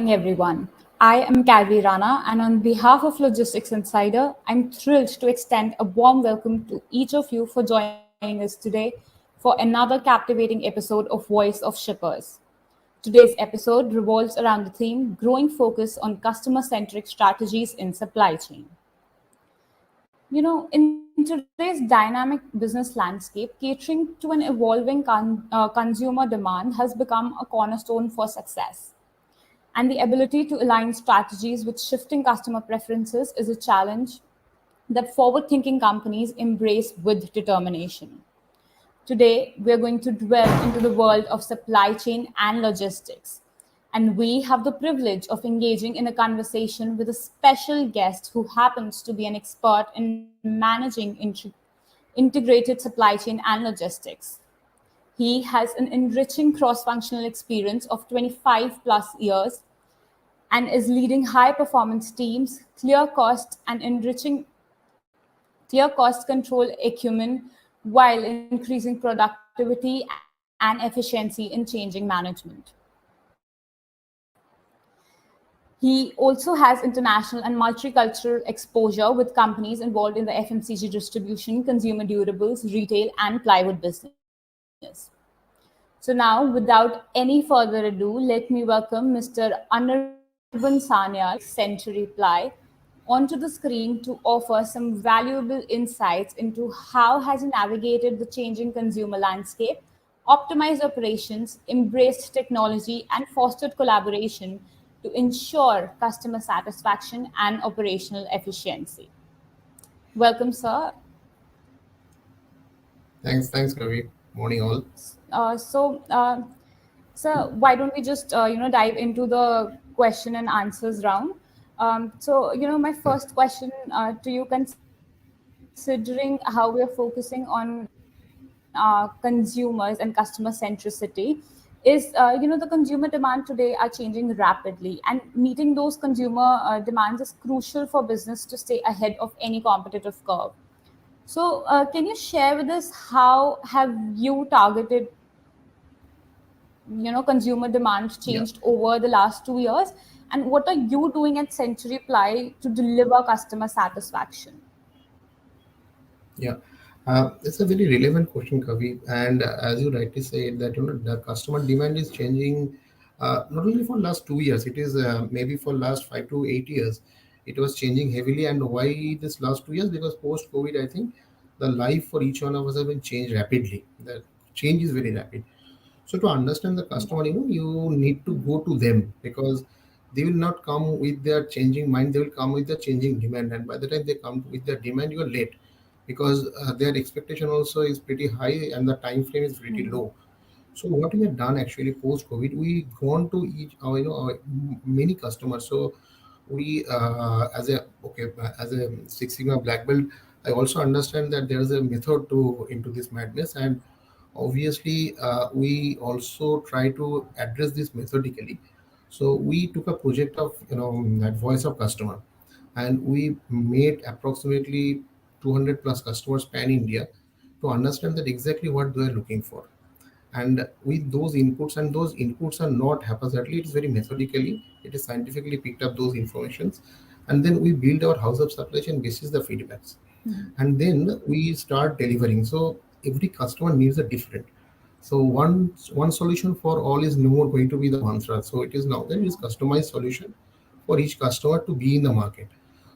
everyone. I am Calvi Rana, and on behalf of Logistics Insider, I'm thrilled to extend a warm welcome to each of you for joining us today for another captivating episode of Voice of Shippers. Today's episode revolves around the theme growing focus on customer centric strategies in supply chain. In today's dynamic business landscape, catering to an evolving consumer demand has become a cornerstone for success. And the ability to align strategies with shifting customer preferences is a challenge that forward thinking companies embrace with determination. Today, we are going to dwell into the world of supply chain and logistics. And we have the privilege of engaging in a conversation with a special guest who happens to be an expert in managing integrated supply chain and logistics. He has an enriching cross functional experience of 25 plus years and is leading high performance teams, clear cost control acumen while increasing productivity and efficiency in changing management. He also has international and multicultural exposure with companies involved in the FMCG distribution, consumer durables, retail, and plywood business. So, now, without any further ado, let me welcome Mr. Anirban Sanyal, Century Ply, onto the screen to offer some valuable insights into how has he navigated the changing consumer landscape, optimized operations, embraced technology, and fostered collaboration to ensure customer satisfaction and operational efficiency. Welcome, sir. Thanks, Kavi. Morning, all. Uh, so, uh, so why don't we just dive into the question and answers round? My first question to you, considering how we are focusing on consumers and customer centricity, the consumer demand today are changing rapidly, and meeting those consumer demands is crucial for business to stay ahead of any competitive curve. So, can you share with us how have you targeted consumer demand Yeah, changed over the last 2 years, and what are you doing at Century Ply to deliver customer satisfaction? yeah. It's a very relevant question, Kavi. And as you rightly said, that the customer demand is changing not only for last 2 years. It is maybe for last 5 to 8 years. It was changing heavily. And why this last 2 years? Because post COVID, I think the life for each one of us have been changed rapidly. The change is very rapid. So to understand the customer, you need to go to them because they will not come with their changing mind. They will come with the changing demand, and by the time they come with their demand, you are late because their expectation also is pretty high and the time frame is pretty Hmm. low. So what we have done actually post COVID, we gone to each our many customers. So we as a Six Sigma black belt, I also understand that there is a method to into this madness, and obviously we also try to address this methodically. So we took a project of that voice of customer, and we made approximately 200 plus customers pan India to understand that exactly what they are looking for. And with those inputs are not haphazardly, it is very methodically, it is scientifically picked up those informations, and then we build our house of supply chain basis the feedbacks, and then we start delivering. So every customer needs a different. So one solution for all is no more going to be the mantra. So it is now there is customized solution for each customer to be in the market.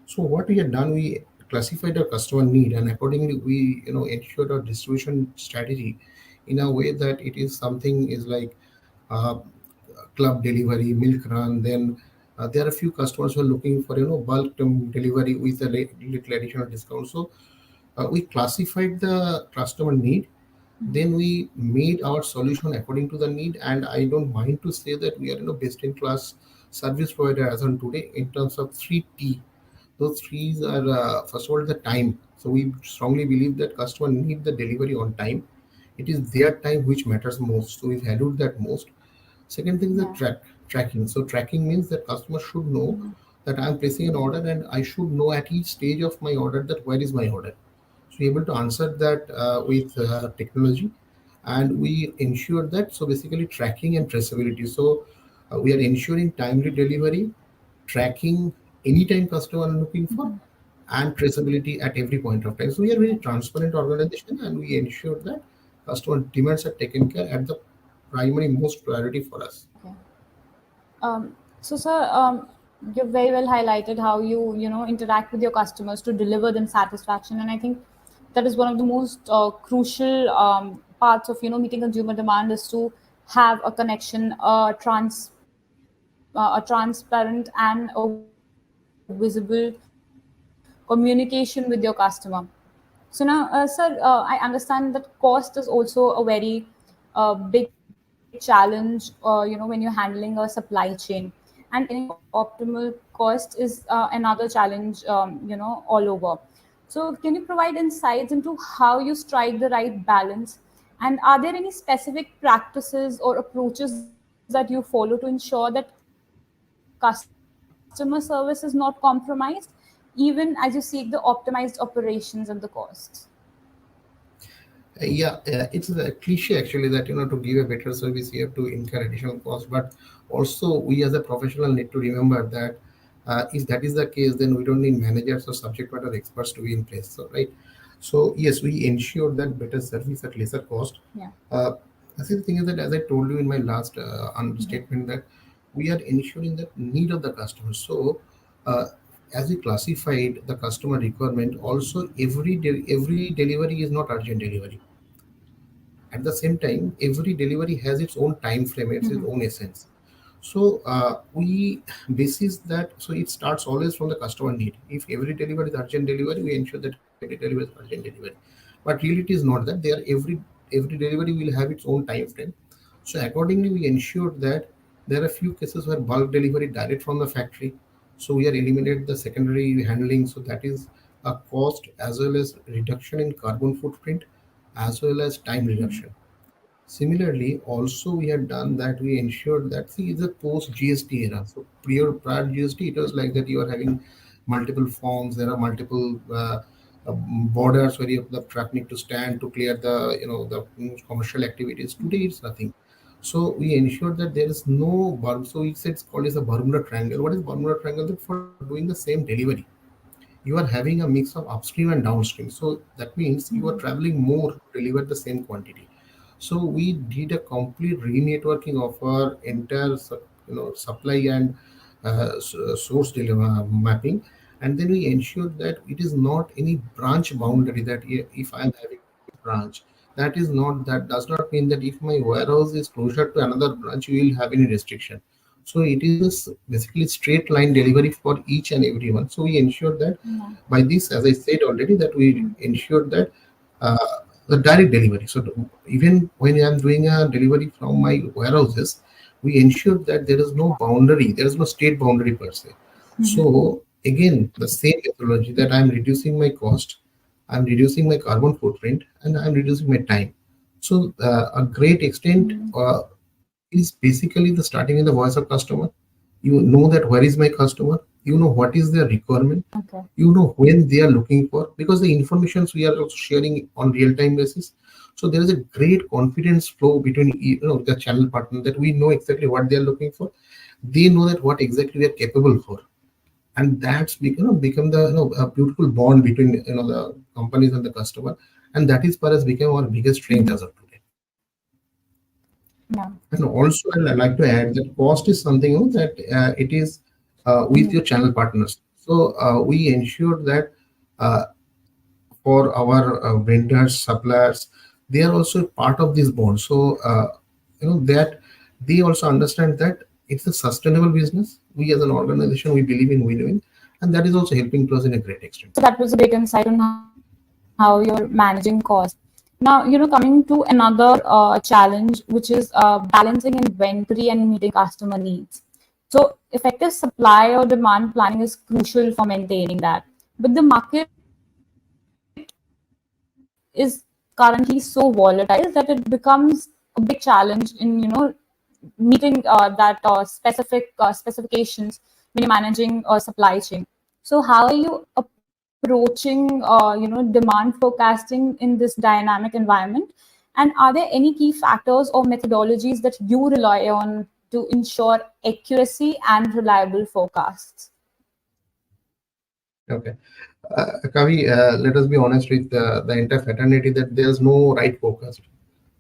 So what we have done, we classified our customer need, and accordingly we ensured our distribution strategy in a way that it is something is like uh, club delivery, milk run. Then there are a few customers who are looking for bulk delivery with a little additional discount. So we classified the customer need, then we made our solution according to the need. And I don't mind to say that we are best in class service provider as on today in terms of 3T. Those threes are first of all the time. So we strongly believe that customer need the delivery on time. It is their time which matters most, so we valued that most. Second thing is the Yeah. tracking. So tracking means that customer should know that I'm placing an order, and I should know at each stage of my order that where is my order. So we're able to answer that with technology, and we ensure that. So basically tracking and traceability. So We are ensuring timely delivery, tracking anytime customer are looking for, and traceability at every point of time. So we are very transparent organization, and we ensure that customer demands are taken care at the primary most priority for us. Okay. So, sir, you've very well highlighted how you interact with your customers to deliver them satisfaction, and I think that is one of the most crucial parts of meeting consumer demand is to have a connection, a transparent and a visible communication with your customer. So now, sir, I understand that cost is also a very big challenge, when you're handling a supply chain, and maintaining optimal cost is another challenge, all over. So, can you provide insights into how you strike the right balance? And are there any specific practices or approaches that you follow to ensure that customer service is not compromised, even as you seek the optimized operations and the costs? Yeah, it's a cliche actually that to give a better service you have to incur additional cost, but also we as a professional need to remember that if that is the case, then we don't need managers or subject matter experts to be in place. So right, so yes, we ensure that better service at lesser cost. Yeah. Uh, I think the thing is that as I told you in my last Mhm. statement that we are ensuring that need of the customer. So. As we classified the customer requirement, also every delivery is not urgent delivery. At the same time, every delivery has its own time frame, it's its Mhm. own essence. So we basis that. So it starts always from the customer need. If every delivery is urgent delivery, we ensure that every delivery is urgent delivery. But really, it is not that. There every delivery will have its own time frame. So accordingly, we ensure that there are few cases where bulk delivery direct from the factory. So we are eliminate the secondary handling. So that is a cost as well as reduction in carbon footprint as well as time reduction. Similarly, also we had done that we ensured that see it's a post GST era. So prior GST, it was like that you are having multiple forms. There are multiple borders where the truck need to stand to clear the the commercial activities. Today it's nothing. So we ensured that there is no So we said it's called as a Bermuda Triangle. What is Bermuda Triangle? That for doing the same delivery, you are having a mix of upstream and downstream. So that means you are Mhm. traveling more to deliver the same quantity. So we did a complete re-networking of our entire supply and source dilemma mapping, and then we ensured that it is not any branch boundary that if I am having a branch, that does not mean that if my warehouse is closer to another branch, you will have any restriction. So it is basically straight line delivery for each and every one. So we ensure that Yeah. by this, as I said already, that we Mhm. ensure that uh, the direct delivery. So even when I am doing a delivery from my warehouses, we ensure that there is no boundary, there is no state boundary per se. So again, the same methodology that I am reducing my cost, I'm reducing my carbon footprint, and I'm reducing my time. So a great extent is basically the starting in the voice of customer. You know that where is my customer, you know what is their requirement, Okay. you know when they are looking for, because the informations we are also sharing on real time basis. So there is a great confidence flow between the channel partner, that we know exactly what they are looking for, they know that what exactly we are capable for, and that's become the a beautiful bond between the companies and the customer, and that is for us become our biggest strength as Mhm. of today. Yeah. And also, I'd like to add that cost is something that it is with Mhm. your channel partners. So we ensure that uh, for our vendors, suppliers, they are also part of this bond. So that they also understand that it's a sustainable business. We as an organization, we believe in win-win, and that is also helping to us in a great extent. So that was a great insight on how you're managing costs. Now, coming to another challenge, which is balancing inventory and meeting customer needs. So, effective supply or demand planning is crucial for maintaining that. But the market is currently so volatile that it becomes a big challenge in meeting that specific specifications when you're managing a supply chain. So how are you approaching demand forecasting in this dynamic environment? And are there any key factors or methodologies that you rely on to ensure accuracy and reliable forecasts? Okay. Kavi, let us be honest with the entire fraternity that there's no right forecast.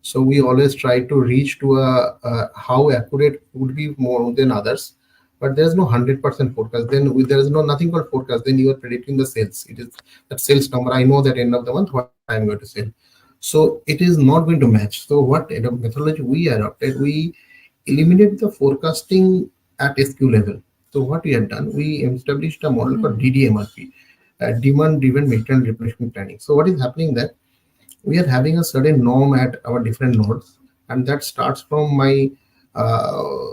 So we always try to reach to a how accurate would be more than others, but there's no 100% forecast. Then there is no nothing called forecast. Then you are predicting the sales. It is that sales number. I know that end of the month what I'm going to sell. So it is not going to match. So what methodology we adopted, we eliminate the forecasting at SQ level. So what we have done, we established a model called DDMRP, demand driven maintenance replenishment planning. So what is happening that we are having a certain norm at our different nodes, and that starts from my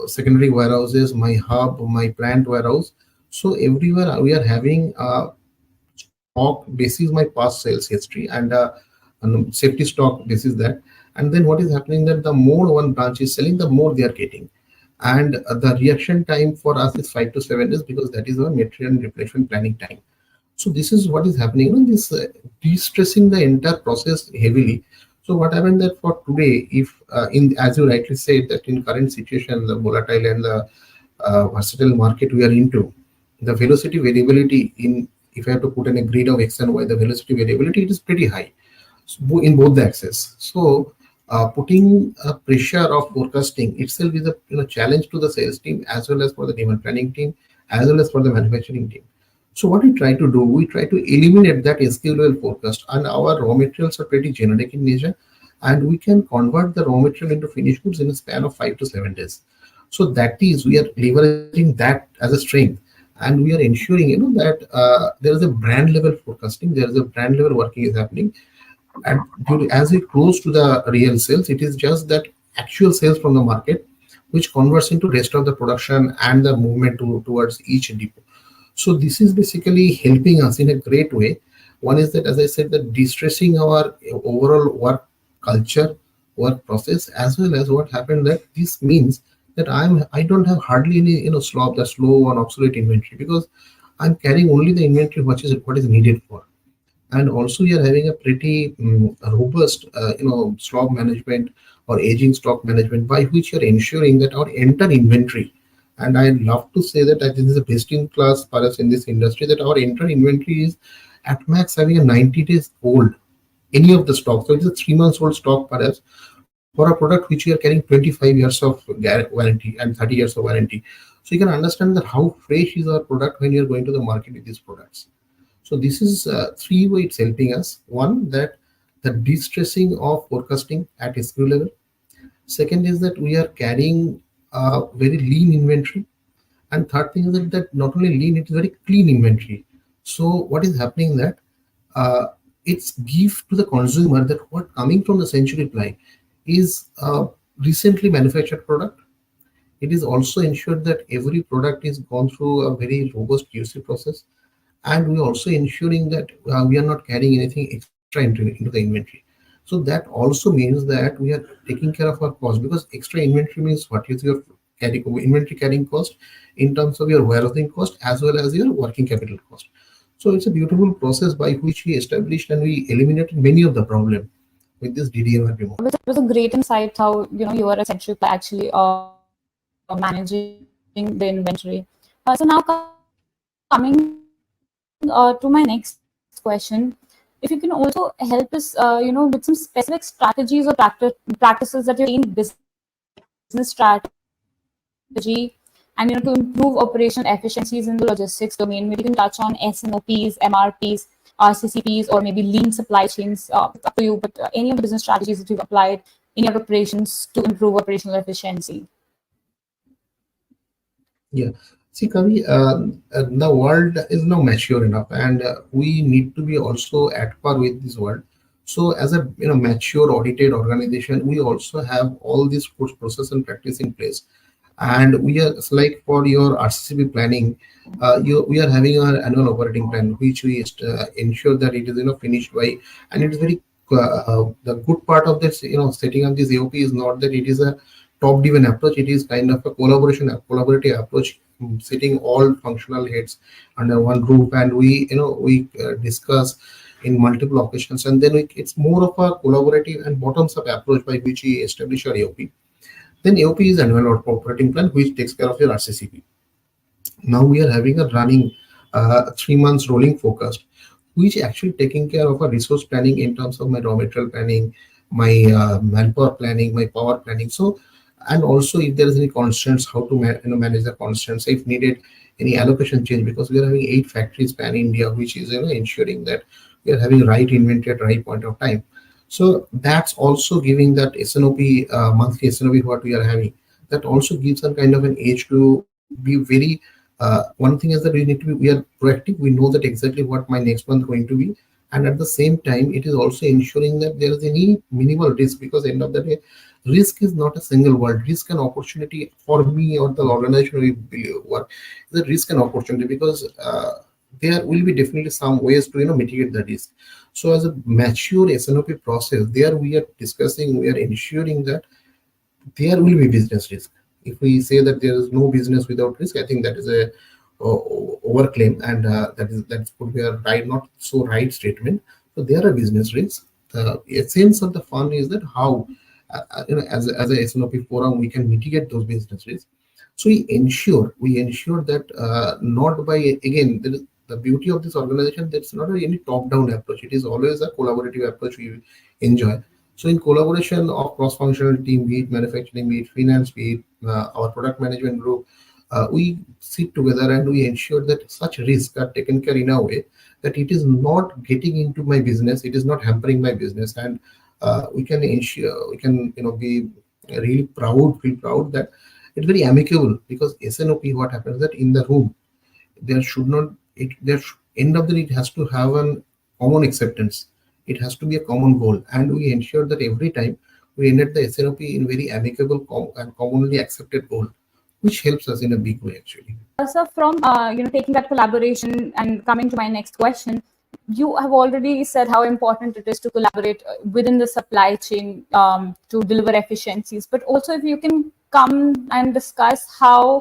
secondary warehouses, my hub, my plant warehouse. So everywhere we are having stock basis my past sales history and safety stock basis that. And then what is happening that the more one branch is selling, the more they are getting. And the reaction time for us is 5 to 7 days, because that is our material replacement planning time. So this is what is happening. This de-stressing the entire process heavily. So what happened that for today, if in as you rightly said that in current situation, the volatile and the versatile market we are into, the velocity variability in, if I have to put in a grid of X and Y, the velocity variability it is pretty high, so in both the axes. So putting a pressure of forecasting itself is a challenge to the sales team, as well as for the demand planning team, as well as for the manufacturing team. So what we try to do, we try to eliminate that SKU level forecast, and our raw materials are pretty generic in nature, and we can convert the raw material into finished goods in a span of 5 to 7 days. So that is, we are leveraging that as a strength, and we are ensuring that there is a brand level forecasting, there is a brand level working is happening, and as we close to the real sales, it is just that actual sales from the market, which converts into rest of the production and the movement towards each depot. So this is basically helping us in a great way. One is that, as I said, that de-stressing our overall work culture, work process, as well as what happened that this means that I don't have hardly any slop, the slow and obsolete inventory, because I'm carrying only the inventory what is needed for. And also we are having a pretty robust stock management or aging stock management, by which you're ensuring that our entire inventory, and I love to say that I think this is a best in class for us in this industry, that our entire inventory is at max having a 90 days old, any of the stock. So it's a 3 months old stock perhaps for a product which you are carrying 25 years of warranty and 30 years of warranty. So you can understand that how fresh is our product when you're going to the market with these products. So this is three ways helping us. One, that the de-stressing of forecasting at SKU level. Second is that we are carrying a very lean inventory. And third thing is that not only lean, it is very clean inventory. So what is happening that it's give to the consumer that what coming from the Century Ply is a recently manufactured product. It is also ensured that every product is gone through a very robust QC process, and we also ensuring that we are not carrying anything extra into the inventory. So that also means that we are taking care of our cost, because extra inventory means what is your inventory carrying cost in terms of your warehousing cost as well as your working capital cost. So it's a beautiful process by which we established and we eliminated many of the problem with this DDMRP model. It was a great insight how you are essentially actually managing the inventory. So now coming to my next question, if you can also help us, with some specific strategies or practices that you've seen business strategy, and to improve operational efficiencies in the logistics domain. Maybe you can touch on SNOPs, MRPs, RCCPs, or maybe lean supply chains. It's up to you, but any of the business strategies that you've applied in your operations to improve operational efficiency. Yeah. See, Kavi, the world is now mature enough, and we need to be also at par with this world. So, as a mature audited organization, we also have all these process and practice in place. And we are, it's like for your RCCP planning, we are having our annual operating plan, which we ensure that it is finished by, and it is very the good part of this setting up this AOP is not that it is a top driven approach. It is kind of a collaborative approach, sitting all functional heads under one roof, and we discuss in multiple occasions, and then it's more of a collaborative and bottoms up approach by which we establish our AOP. Then AOP is annual operating plan, which takes care of your RCCP. Now we are having a running 3 months rolling forecast, which actually taking care of a resource planning in terms of my raw material planning, my manpower planning, my power planning. So, and also if there is any constraints, how to manage the constraints if needed, any allocation change, because we are having 8 factories pan India, which is ensuring that we are having right inventory at right point of time. So that's also giving that SNOP, monthly SNOP what we are having. That also gives some kind of an edge to be very. One thing is that we need to be, we are proactive. We know that exactly what my next month going to be, and at the same time, it is also ensuring that there is any minimal risk, because end of the day, risk is not a single word. Risk and opportunity for me or the organization we work is a risk and opportunity, because there will be definitely some ways to mitigate the risk. So as a mature SNOP process, there we are discussing, we are ensuring that there will be business risk. If we say that there is no business without risk, I think that is a overclaim, and that could be a right, not so right statement. So there are business risks. The essence of the fund is that how, as a SNOP forum, we can mitigate those business risks. So we ensure that not by, again, there is the beauty of this organization. That's not any top down approach. It is always a collaborative approach we enjoy. So in collaboration of cross-functional team, be it manufacturing, be it finance, be it our product management group, we sit together and we ensure that such risks are taken care in a way that it is not getting into my business, it is not hampering my business, and we can ensure, we can be really proud, feel proud that it's very amicable, because SNOP, what happens that in the room there should not, end of the day it has to have an common acceptance, it has to be a common goal, and we ensure that every time we ended the SNOP in very amicable and commonly accepted goal, which helps us in a big way actually. So from taking that collaboration and coming to my next question, you have already said how important it is to collaborate within the supply chain to deliver efficiencies. But also, if you can come and discuss how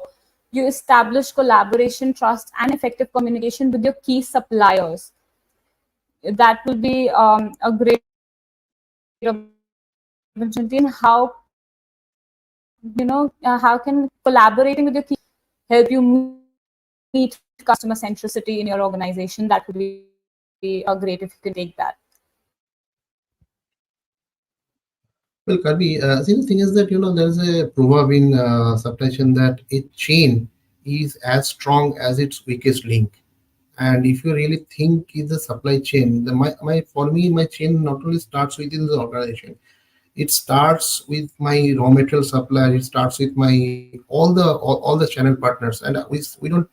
you establish collaboration, trust, and effective communication with your key suppliers, that will be a great opportunity. And how can collaborating with your key help you meet customer centricity in your organization? That would be great if you can take that. Well, Kirby, see, the thing is that there's a proverb in supply chain that a chain is as strong as its weakest link. And if you really think is the supply chain, my for me, my chain not only starts within the organization, it starts with my raw material supplier, it starts with my all the channel partners, and we don't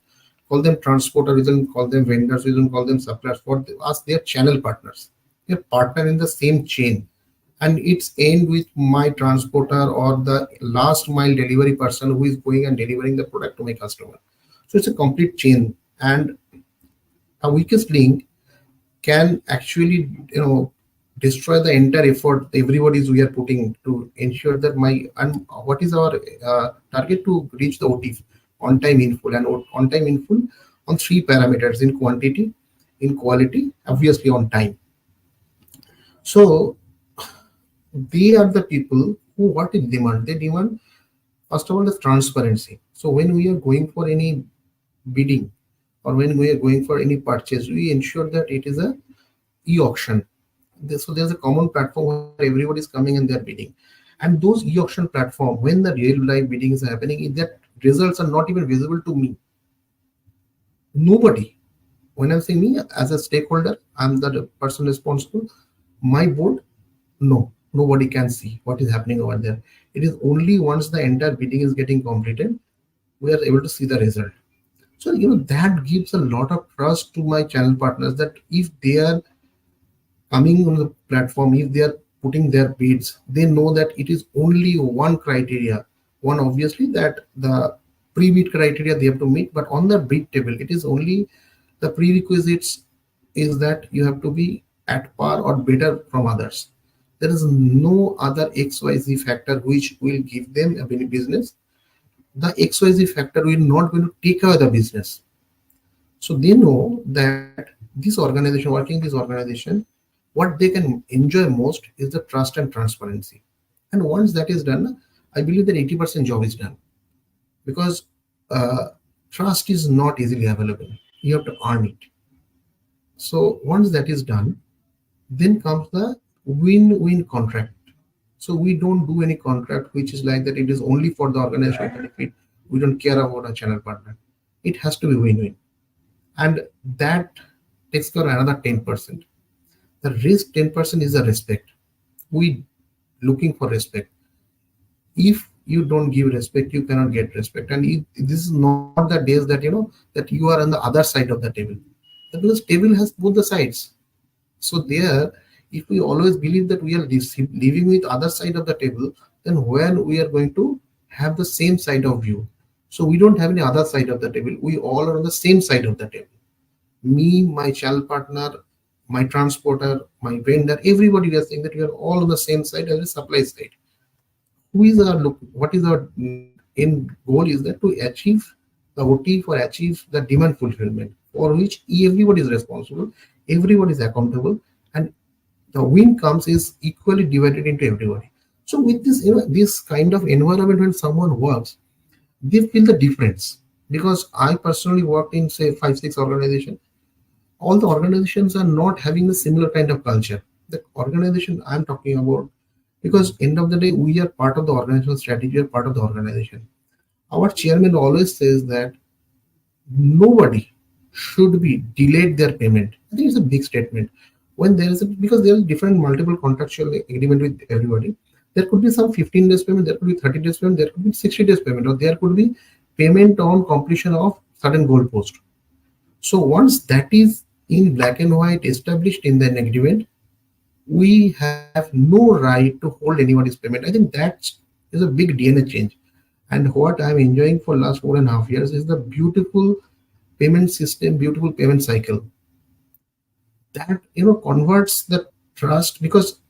call them transporter, we don't call them vendors, we don't call them suppliers. For us, they are channel partners. They're partner in the same chain, and it's end with my transporter or the last mile delivery person who is going and delivering the product to my customer. So it's a complete chain, and a weakest link can actually destroy the entire effort everybody's we are putting to ensure that my, and what is our target to reach the OT, on time in full, and on time in full on 3 parameters: in quantity, in quality, obviously on time. So they are the people who, what is demand, they demand first of all is transparency. So when we are going for any bidding, or when we are going for any purchase, we ensure that it is a e-auction. So there's a common platform where everybody is coming and they're bidding, and those e-auction platform, when the real live bidding is happening, that results are not even visible to me, nobody. When I'm saying me as a stakeholder, I'm the person responsible, my board, no, nobody can see what is happening over there. It is only once the entire bidding is getting completed, we are able to see the result. So that gives a lot of trust to my channel partners, that if they are coming on the platform, if they are putting their bids, they know that it is only one criteria. One, obviously, that the pre-bid criteria they have to meet, but on the bid table, it is only the prerequisites is that you have to be at par or better from others. There is no other XYZ factor which will give them a business. The XYZ factor will not going to take away the business. So they know that this organization, working this organization, what they can enjoy most is the trust and transparency. And once that is done, I believe that 80% job is done, because uh, trust is not easily available. You have to earn it. So once that is done, then comes the win-win contract. So we don't do any contract which is like that. It is only for the organization benefit. We don't care about a channel partner. It has to be win-win, and that takes care of another 10%. The risk 10% is the respect. We looking for respect. If you don't give respect, you cannot get respect. And this is not the days that that you are on the other side of the table. Because table has both the sides. So there, if we always believe that we are living with other side of the table, then when we are going to have the same side of view. So we don't have any other side of the table. We all are on the same side of the table. Me, my channel partner, my transporter, my vendor, everybody, we are saying that we are all on the same side as the supply side. Who is our look? What is our end goal? Is that to achieve the OT, for achieve the demand fulfillment, for which everybody is responsible, everybody is accountable, and the win comes is equally divided into everybody. So with this, this kind of environment, when someone works, they feel the difference. Because I personally worked in say 5 6 organization. All the organizations are not having the similar kind of culture. The organization I'm talking about, because end of the day we are part of the organizational strategy, we are part of the organization. Our chairman always says that nobody should be delayed their payment. I think it's a big statement. When there is because there is different multiple contractual agreement with everybody. There could be some 15 days payment, there could be 30 days payment, there could be 60 days payment, or there could be payment on completion of certain goal post. So once that is in black and white established in the agreement, we have no right to hold anybody's payment. I think that is a big DNA change. And what I'm enjoying for last 4.5 years is the beautiful payment system, beautiful payment cycle that converts the trust. Because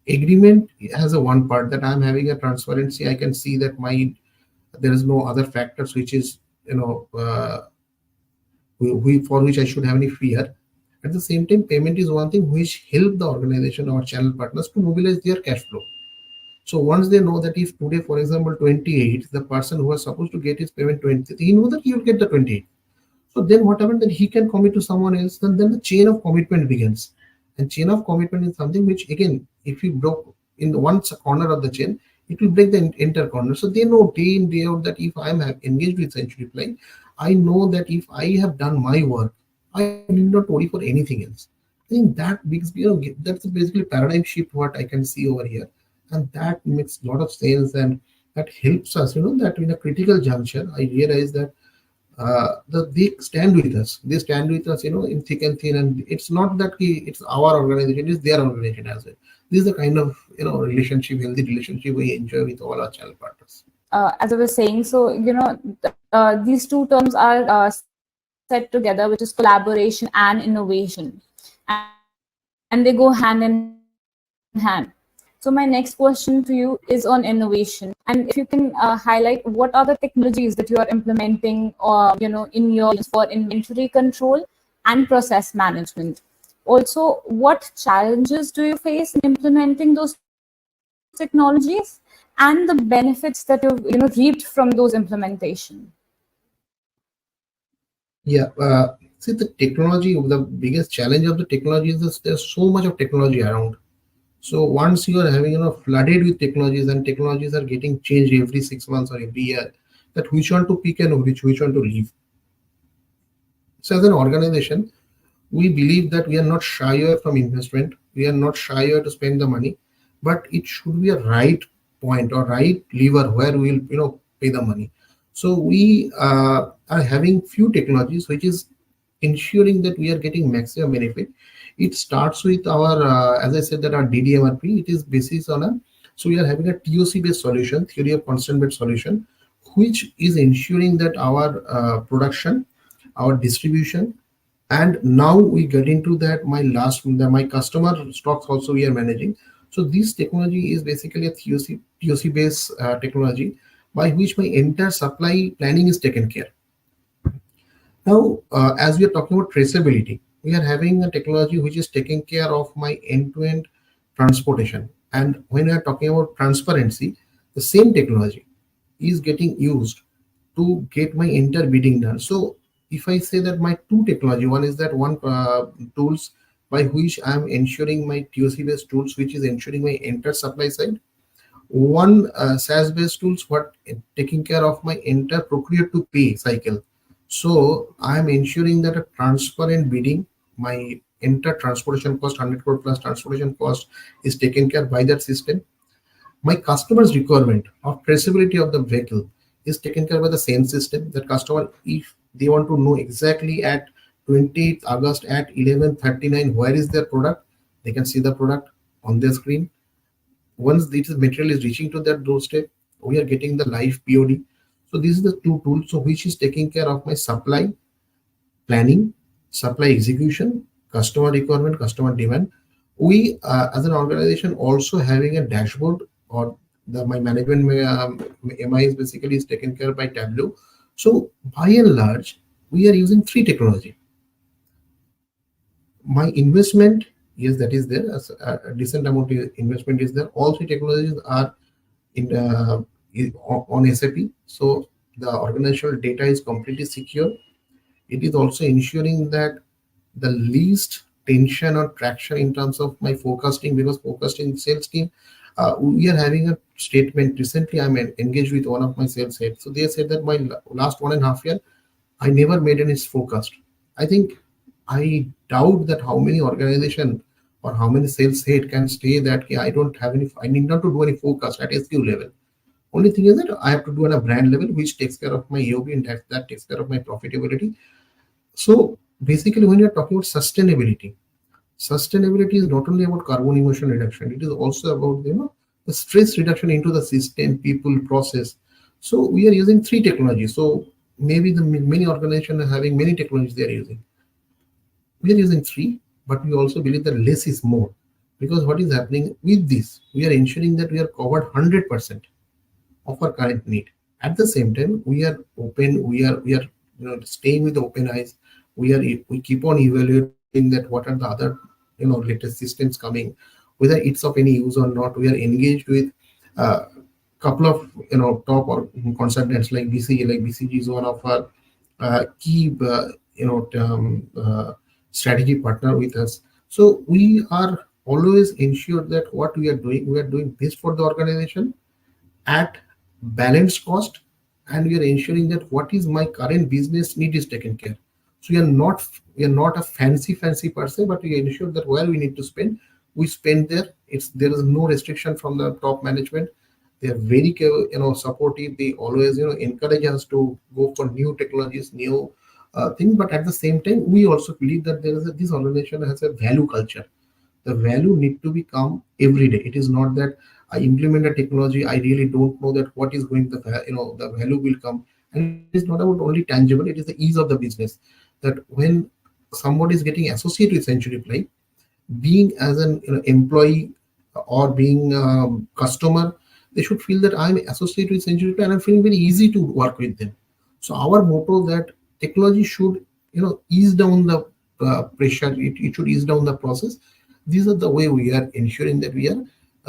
agreement has a one part that I'm having a transparency. I can see that my there is no other factors which is for which I should have any fear. At the same time, payment is one thing which help the organization or channel partners to mobilize their cash flow. So once they know that if today, for example, 28, the person who was supposed to get his payment 20, he knows that he will get the 28. So then what happened that he can commit to someone else, then the chain of commitment begins. And chain of commitment is something which again, if you broke in the one corner of the chain, it will break the entire corner. So they know day in, day out that if I am engaged with Century Ply, I know that if I have done my work, I need not worry for anything else. I think that makes that's basically paradigm shift what I can see over here, and that makes a lot of sense, and that helps us. That in a critical juncture, I realize that they stand with us. They stand with us, in thick and thin. And it's not that it's our organization; it's their organization as well. This is the kind of relationship, healthy relationship we enjoy with all our channel partners. As I was saying, so these two terms are set together, which is collaboration and innovation, and they go hand in hand. So my next question to you is on innovation, and if you can highlight what are the technologies that you are implementing, or in your for inventory control and process management. Also, what challenges do you face in implementing those technologies, and the benefits that you've reaped from those implementation? Yeah, see the technology. The biggest challenge of the technology is this, there's so much of technology around. So once you are having flooded with technologies, and technologies are getting changed every 6 months or every year, that which one to pick and which one to leave. So as an organization, we believe that we are not shy away from investment. We are not shy away to spend the money, but it should be a right point or right lever where we will pay the money. So we are having few technologies which is ensuring that we are getting maximum benefit. It starts with our as I said that our DDMRP, it is basis on a, so we are having a TOC based solution, theory of constant bed solution, which is ensuring that our production, our distribution, and now we get into that my customer stocks also we are managing. So this technology is basically a TOC based technology by which my entire supply planning is taken care. Now, as we are talking about traceability, we are having a technology which is taking care of my end-to-end transportation. And when we are talking about transparency, The same technology is getting used to get my entire bidding done. So if I say that my two technology, one is that one tools by which I am ensuring my TOC based tools, which is ensuring my entire supply side. One SaaS based tools, what taking care of my entire procure to pay cycle. So I am ensuring that a transparent bidding, my entire transportation cost, 100 crore plus transportation cost is taken care by that system. My customer's requirement of traceability of the vehicle is taken care by the same system. That customer, if they want to know exactly at 28th August at 11:39 where is their product, they can see the product on their screen. Once this material is reaching to that doorstep, we are getting the live POD. So these are the two tools, so which is taking care of my supply planning, supply execution, customer requirement, customer demand. We, as an organization, also having a dashboard, or my management MI is basically is taken care by Tableau. So by and large, we are using three technology. My investment, yes, that is there. As a decent amount of investment is there. All three technologies are in on SAP. So the organizational data is completely secure. It is also ensuring that the least tension or traction in terms of my forecasting, because forecasting sales team, we are having a statement. Recently I'm engaged with one of my sales heads, so they said that my last 1.5 year I never made any forecast. I think, I doubt that how many organization or how many sales head can say that, "Okay, I don't have any, I need not to do any forecast at SQ level." Only thing is that I have to do on a brand level, which takes care of my EOB, and that takes care of my profitability. So basically, when you're talking about sustainability is not only about carbon emission reduction. It is also about, the stress reduction into the system, people, process. So we are using three technologies. So maybe the many organizations are having many technologies they are using. We are using three, but we also believe that less is more, because what is happening with this, we are ensuring that we are covered 100% of our current need. At the same time, we are open. We are staying with open eyes. We keep on evaluating that what are the other latest systems coming, whether it's of any use or not. We are engaged with a couple of top or consultants like BCG. Like BCG is one of our key strategy partner with us. So we are always ensured that what we are doing best for the organization at balanced cost, and we are ensuring that what is my current business need is taken care. So we are not a fancy per se, but we ensure that where we need to spend, we spend there. There is no restriction from the top management. They are very supportive. They always encourage us to go for new technologies, new things. But at the same time, we also believe that this organization has a value culture. The value need to become every day. It is not that I implement a technology, I really don't know that what is going to the value will come. And it is not about only tangible, it is the ease of the business. That when somebody is getting associated with Century Ply, being as an employee or being customer, they should feel that I'm associated with Century Ply and I'm feeling very easy to work with them. So our motto that technology should ease down the pressure, it should ease down the process. These are the way we are ensuring that we are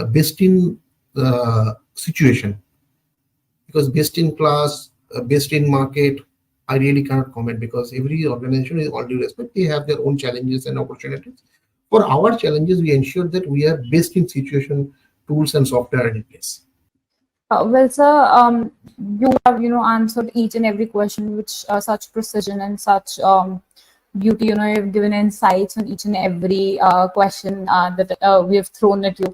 best in situation. Because best in class, best in market, I really cannot comment, because every organization, is all due respect, they have their own challenges and opportunities. For our challenges, we ensure that we are best in situation, tools and software in place. Well, sir, you have answered each and every question with such precision and such beauty. You've given insights on each and every question that we have thrown at you.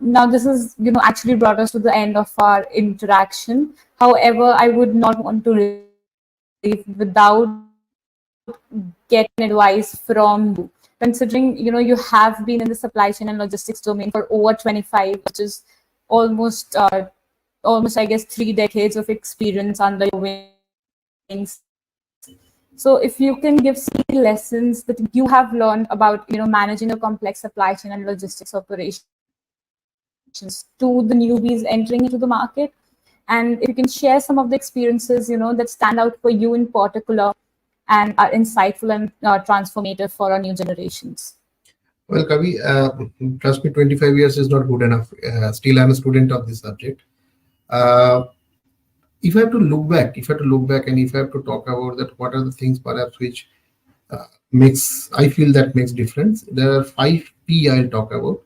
Now, this is actually brought us to the end of our interaction. However, I would not want to leave without getting advice from you. Considering you have been in the supply chain and logistics domain for over 25, which is almost I guess 3 decades of experience under your wings. So if you can give some lessons that you have learned about managing a complex supply chain and logistics operations to the newbies entering into the market, and if you can share some of the experiences that stand out for you in particular and are insightful and transformative for our new generations. Well, Kavi, trust me, 25 years is not good enough. Still, I'm a student of this subject. Uh, if I have to look back, and if I have to talk about that, what are the things perhaps which makes I feel that makes difference? There are five P I'll talk about.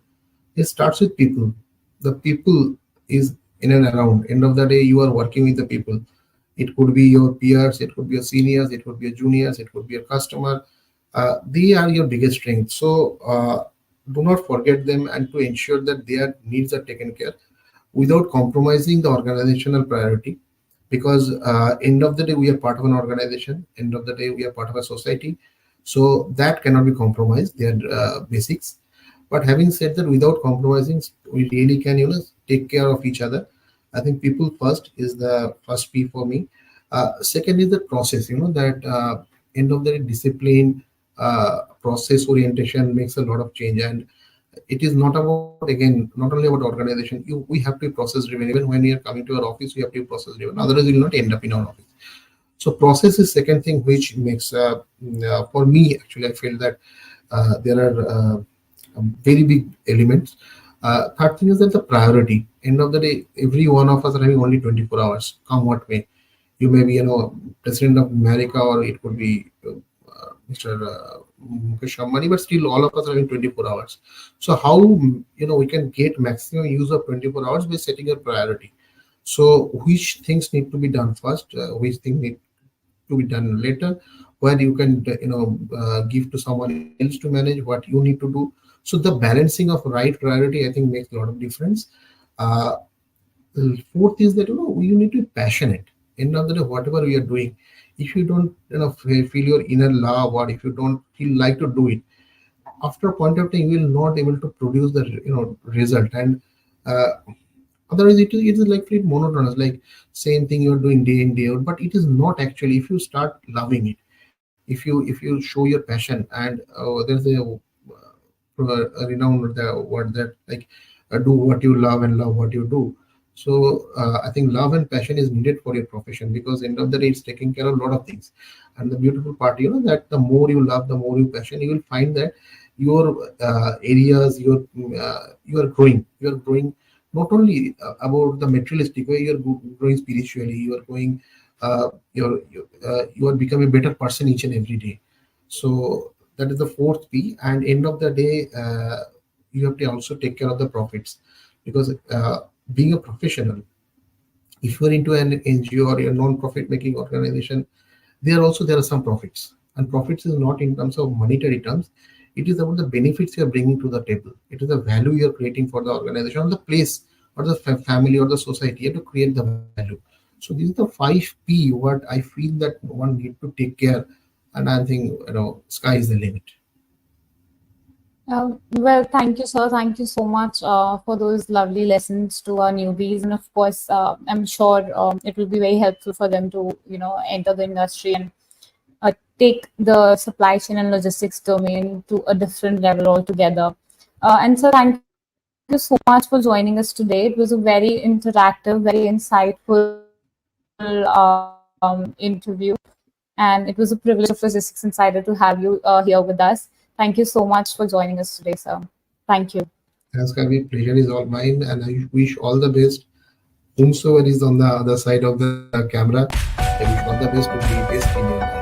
It starts with people. The people is in and around. End of the day, you are working with the people. It could be your peers, it could be your seniors, it could be your juniors, it could be your customer. They are your biggest strength. So do not forget them, and to ensure that their needs are taken care without compromising the organizational priority. Because end of the day, we are part of an organization. End of the day, we are part of a society. So that cannot be compromised. They are basics. But having said that, without compromising, we really can, take care of each other. I think people first is the first P for me. Second is the process. That end of the day, discipline, process orientation makes a lot of change. And it is not about, again, not only about organization. We have to be process driven. Even when we are coming to our office, we have to be process driven. Otherwise, we will not end up in our office. So process is second thing which makes for me actually I feel that there are very big elements. Third thing is that the priority. End of the day, every one of us are having only 24 hours, come what may. You may be, president of America, or it could be Mr. Mukesh Ambani, but still all of us are having 24 hours. So how, we can get maximum use of 24 hours by setting a priority. So which things need to be done first, which thing need to be done later, where you can give to someone else to manage what you need to do. So the balancing of right priority, I think, makes a lot of difference. uh, Fourth is that you need to be passionate. End of the day, whatever we are doing, if you don't feel your inner love, or if you don't feel like to do it, after a point of time you will not able to produce the result. And uh, otherwise it is like pretty monotonous, like same thing you're doing day in day out. But it is not actually. If you start loving it, if you show your passion, and there's a renowned the word that, like, do what you love and love what you do. So I think love and passion is needed for your profession, because end of the day it's taking care of a lot of things. And the beautiful part, that the more you love, the more you passion, you will find that your areas, you are growing. You are growing not only about the materialistic way. You are growing spiritually. You are going. You are becoming a better person each and every day. So that is the fourth P. And end of the day, you have to also take care of the profits, because being a professional, if you are into an NGO or a non-profit making organization, there are some profits. And profits is not in terms of monetary terms. It is about the benefits you are bringing to the table. It is the value you are creating for the organization, or the place, or the family, or the society. You have to create the value. So these are the five P what I feel that one need to take care. And I think, sky is the limit. Well, thank you, sir. Thank you so much for those lovely lessons to our newbies, and of course, I'm sure it will be very helpful for them to, enter the industry and take the supply chain and logistics domain to a different level altogether. And so, thank you so much for joining us today. It was a very interactive, very insightful interview, and it was a privilege of Logistics Insider to have you here with us. Thank you so much for joining us today, sir. Thank you. Thanks, Kavi. Pleasure is all mine, and I wish all the best. Whomsoever is on the other side of the camera, I wish all the best to be best in your life.